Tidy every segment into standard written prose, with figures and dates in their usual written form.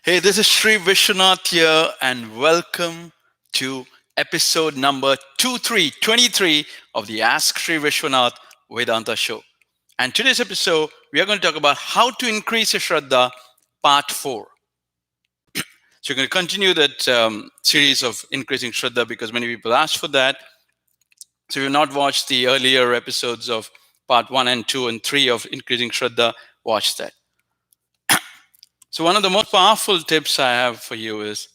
Hey, this is Sri Vishwanath here, and welcome to episode number 23 of the Ask Sri Vishwanath Vedanta Show. And today's episode, we are going to talk about how to increase your Shraddha Part 4. So, we're going to continue that series of increasing Shraddha because many people asked for that. So, if you've not watched the earlier episodes of Part 1 and 2 and 3 of increasing Shraddha, watch that. So, one of the most powerful tips I have for you is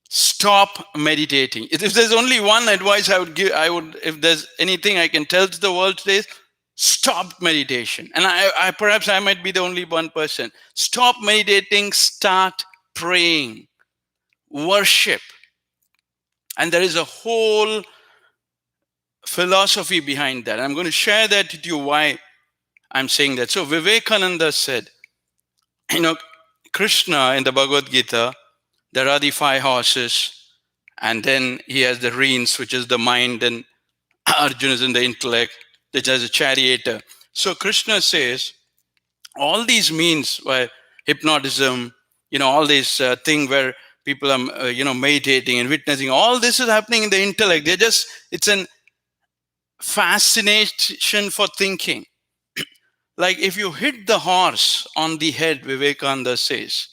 stop meditating. If there's only one advice if there's anything I can tell to the world today, stop meditation. And I perhaps I might be the only one person. Stop meditating, start praying, worship. And there is a whole philosophy behind that. I'm going to share that with you why I'm saying that. So Vivekananda said, Krishna in the Bhagavad Gita, there are the 5 horses, and then he has the reins, which is the mind, and Arjuna is in the intellect, which has a charioteer. So Krishna says, all these means where hypnotism, all these thing where people are, meditating and witnessing, all this is happening in the intellect. It's an fascination for thinking. Like if you hit the horse on the head, Vivekananda says,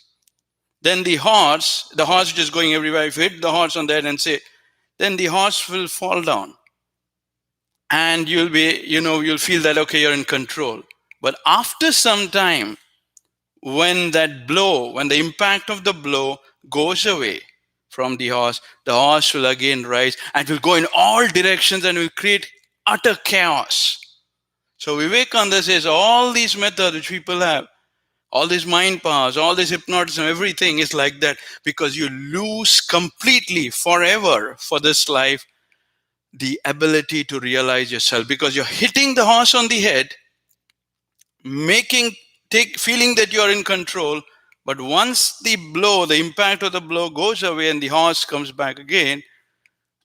then the horse which is going everywhere, if you hit the horse on the head and say, then the horse will fall down. And you'll feel that, okay, you're in control. But after some time, when the impact of the blow goes away from the horse will again rise and will go in all directions and will create utter chaos. So Vivekananda says all these methods which people have, all these mind powers, all this hypnotism, everything is like that because you lose completely forever for this life the ability to realize yourself, because you're hitting the horse on the head, feeling that you're in control. But once the impact of the blow goes away and the horse comes back again,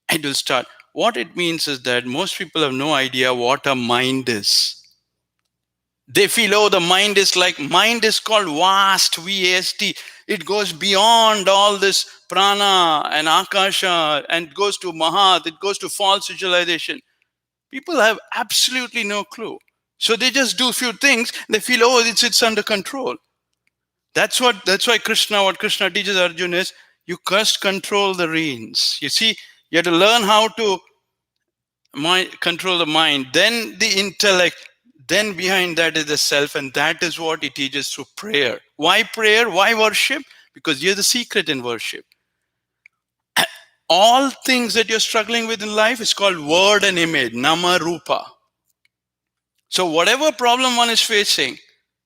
it will start. What it means is that most people have no idea what a mind is. They feel, the mind is called vast, V-A-S-T. It goes beyond all this prana and akasha and goes to mahat, it goes to false visualization. People have absolutely no clue. So they just do a few things. They feel, it's under control. That's why what Krishna teaches Arjuna is, you first control the reins. You see, you have to learn how to control the mind, then the intellect, then behind that is the self, and that is what he teaches through prayer. Why prayer? Why worship? Because you're the secret in worship. All things that you're struggling with in life is called word and image, nama rupa. So whatever problem one is facing,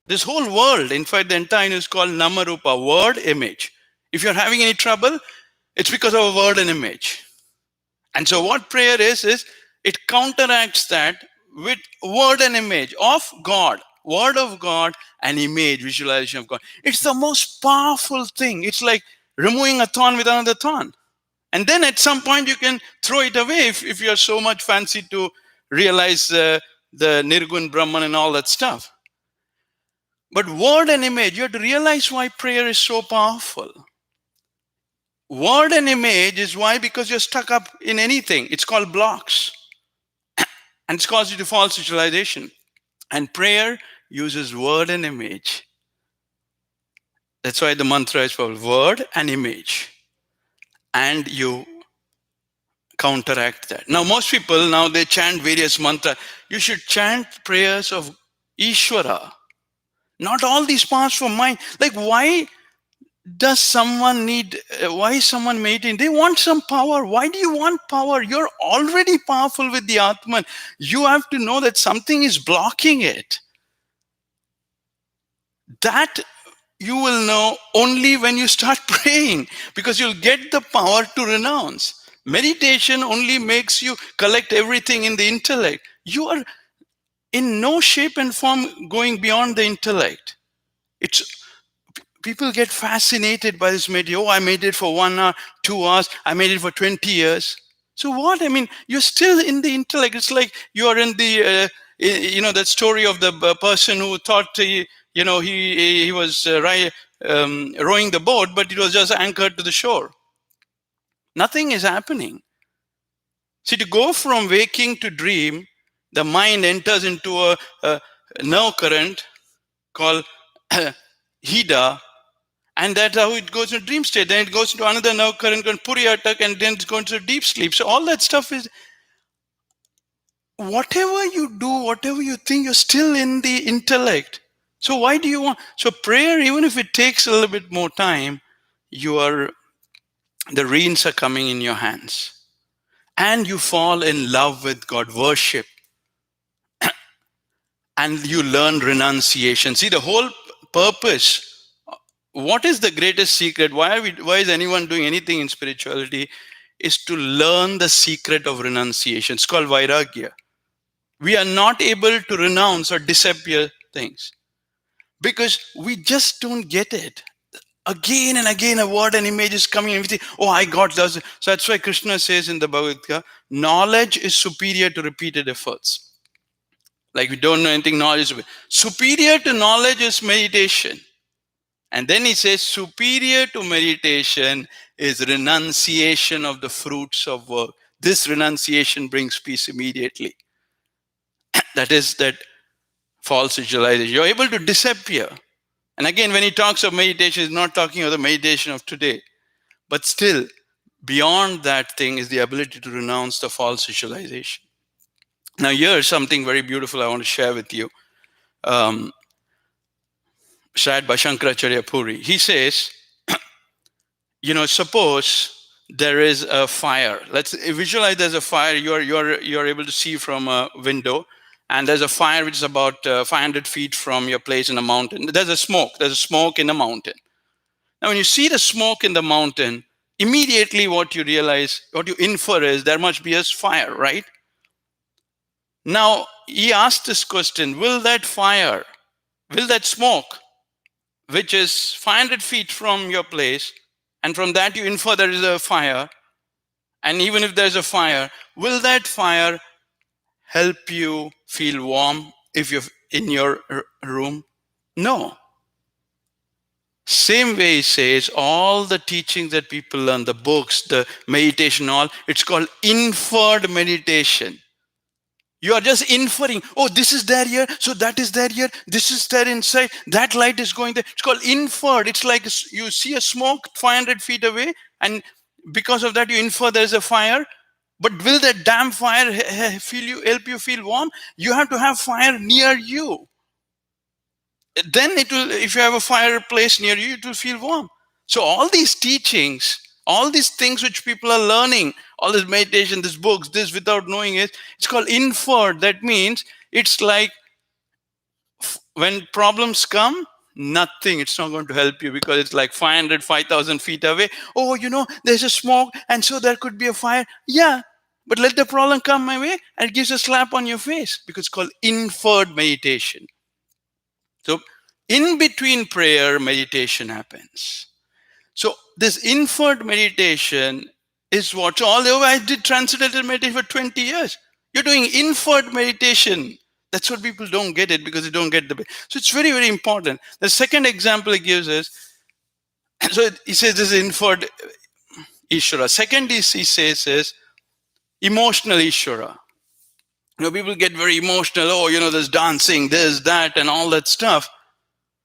this whole world, in fact, the entire is called nama rupa, word, image. If you're having any trouble, it's because of a word and image. And so what prayer is it counteracts that with word and image of God, word of God and image, visualization of God. It's the most powerful thing. It's like removing a thorn with another thorn. And then at some point you can throw it away if you're so much fancy to realize the Nirgun Brahman and all that stuff. But word and image, you have to realize why prayer is so powerful. Word and image is why, because you're stuck up in anything. It's called blocks. And it's caused you to false visualization. And prayer uses word and image. That's why the mantra is called word and image. And you counteract that. Now, most people, they chant various mantras. You should chant prayers of Ishvara. Not all these parts from mind. Like, why is someone meditating? They want some power. Why do you want power? You're already powerful with the Atman. You have to know that something is blocking it. That you will know only when you start praying, because you'll get the power to renounce. Meditation only makes you collect everything in the intellect. You are in no shape and form going beyond the intellect. People get fascinated by this meditation. I made it for 1 hour, 2 hours. I made it for 20 years. So what? You're still in the intellect. It's like you're in the, that story of the person who thought he was rowing the boat, but it was just anchored to the shore. Nothing is happening. See, to go from waking to dream, the mind enters into a nerve current called Hida, and that's how it goes into dream state. Then it goes into another nerve current called Puriyatak, and then it goes into deep sleep. So all that stuff is, whatever you do, whatever you think, you're still in the intellect. So why do you want? So prayer, even if it takes a little bit more time, the reins are coming in your hands. And you fall in love with God, worship. And you learn renunciation. See, the whole purpose, what is the greatest secret? Why is anyone doing anything in spirituality? Is to learn the secret of renunciation. It's called vairagya. We are not able to renounce or disappear things because we just don't get it. Again and again, a word and image is coming and we think, oh, I got this. So that's why Krishna says in the Bhagavad Gita, knowledge is superior to repeated efforts. Like we don't know anything, knowledge is superior to knowledge is meditation. And then he says, superior to meditation is renunciation of the fruits of work. This renunciation brings peace immediately. That is that false visualization. You're able to disappear. And again, when he talks of meditation, he's not talking of the meditation of today. But still, beyond that thing is the ability to renounce the false visualization. Now, here's something very beautiful I want to share with you. Shared by Shankaracharya Puri. He says, suppose there is a fire. Let's visualize there's a fire. You're able to see from a window, and there's a fire which is about 500 feet from your place in a mountain. There's a smoke in the mountain. Now, when you see the smoke in the mountain, immediately what you infer is there must be a fire, right? Now, he asked this question, will that smoke, which is 500 feet from your place, and from that you infer there is a fire, and even if there's a fire, will that fire help you feel warm if you're in your room? No. Same way he says, all the teachings that people learn, the books, the meditation, all, it's called inferred meditation. You are just inferring, oh, this is there here, so that is there here, this is there inside, that light is going there. It's called inferred. It's like you see a smoke 500 feet away, and because of that you infer there's a fire. But will that damn fire help you feel warm? You have to have fire near you. Then it will, if you have a fireplace near you, it will feel warm. So all these teachings, all these things which people are learning, all this meditation, these books, this without knowing it, it's called inferred. That means it's like when problems come, nothing, it's not going to help you because it's like 5,000 feet away. Oh, there's a smoke and so there could be a fire. Yeah, but let the problem come my way and it gives a slap on your face because it's called inferred meditation. So in between prayer, meditation happens. So this inferred meditation is what? So although I did transcendental meditation for 20 years, you're doing inferred meditation. That's what people don't get it because they don't get so it's very, very important. The second example he gives is, so he says this is inferred Ishvara. Second he says is emotional Ishvara. People get very emotional. Oh, there's dancing, this, that, and all that stuff.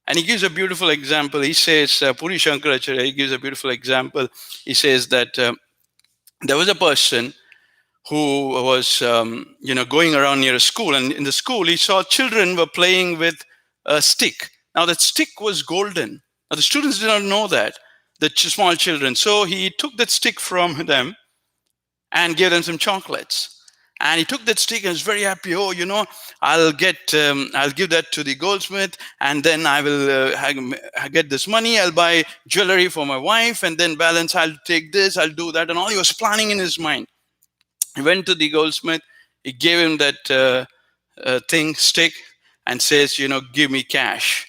And he gives a beautiful example. He says, Puri Shankaracharya, he gives a beautiful example. He says that there was a person who was, going around near a school. And in the school, he saw children were playing with a stick. Now, that stick was golden. Now, the students did not know that, the small children. So he took that stick from them and gave them some chocolates. And he took that stick and was very happy. Oh, I'll give that to the goldsmith, and then I will get this money. I'll buy jewelry for my wife, and then balance, I'll take this, I'll do that. And all he was planning in his mind. He went to the goldsmith. He gave him that stick, and says, give me cash.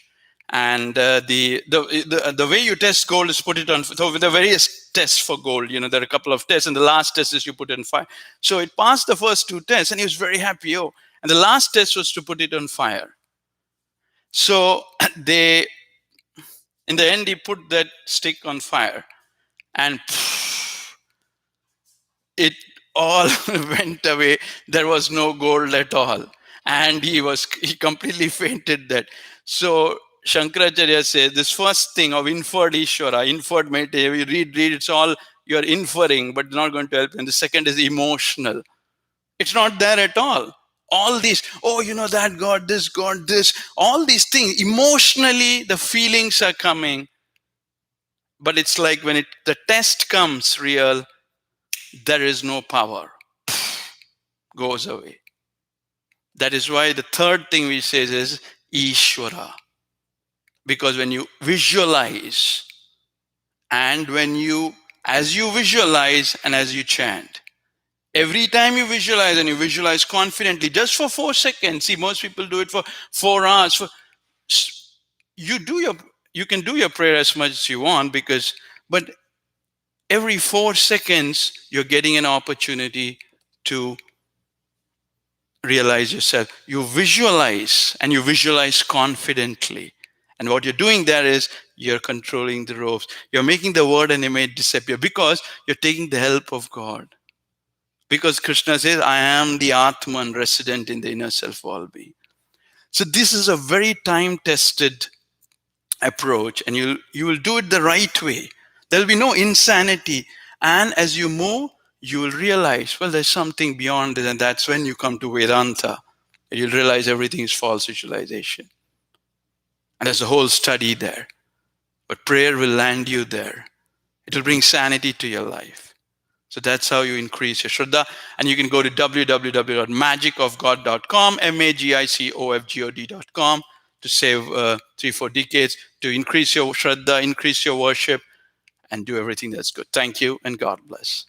And the way you test gold is put it on. So with the various tests for gold, there are a couple of tests, and the last test is you put it on fire. So it passed the first two tests, and he was very happy. Oh, and the last test was to put it on fire. So they, in the end, he put that stick on fire, and it all went away. There was no gold at all, and he completely fainted that. So Shankaracharya says this first thing of inferred Ishvara, inferred meditation, you read, it's all you're inferring, but not going to help. And the second is emotional. It's not there at all. All these, that God, this, all these things, emotionally, the feelings are coming. But it's like when the test comes real, there is no power. Goes away. That is why the third thing we say is Ishvara. Because when you visualize, and as you visualize and as you chant, every time you visualize and you visualize confidently, just for 4 seconds. See, most people do it for 4 hours. You can do your prayer as much as you want, but every 4 seconds, you're getting an opportunity to realize yourself. You visualize, and you visualize confidently. And what you're doing there is you're controlling the ropes. You're making the word and image disappear because you're taking the help of God. Because Krishna says, I am the Atman resident in the inner self all-being. So this is a very time-tested approach, and you will do it the right way. There'll be no insanity. And as you move, you will realize, well, there's something beyond it, and that's when you come to Vedanta. And you'll realize everything is false visualization. And there's a whole study there. But prayer will land you there. It will bring sanity to your life. So that's how you increase your Shraddha. And you can go to www.magicofgod.com, magicofgod.com, to save 3-4 decades, to increase your Shraddha, increase your worship, and do everything that's good. Thank you, and God bless.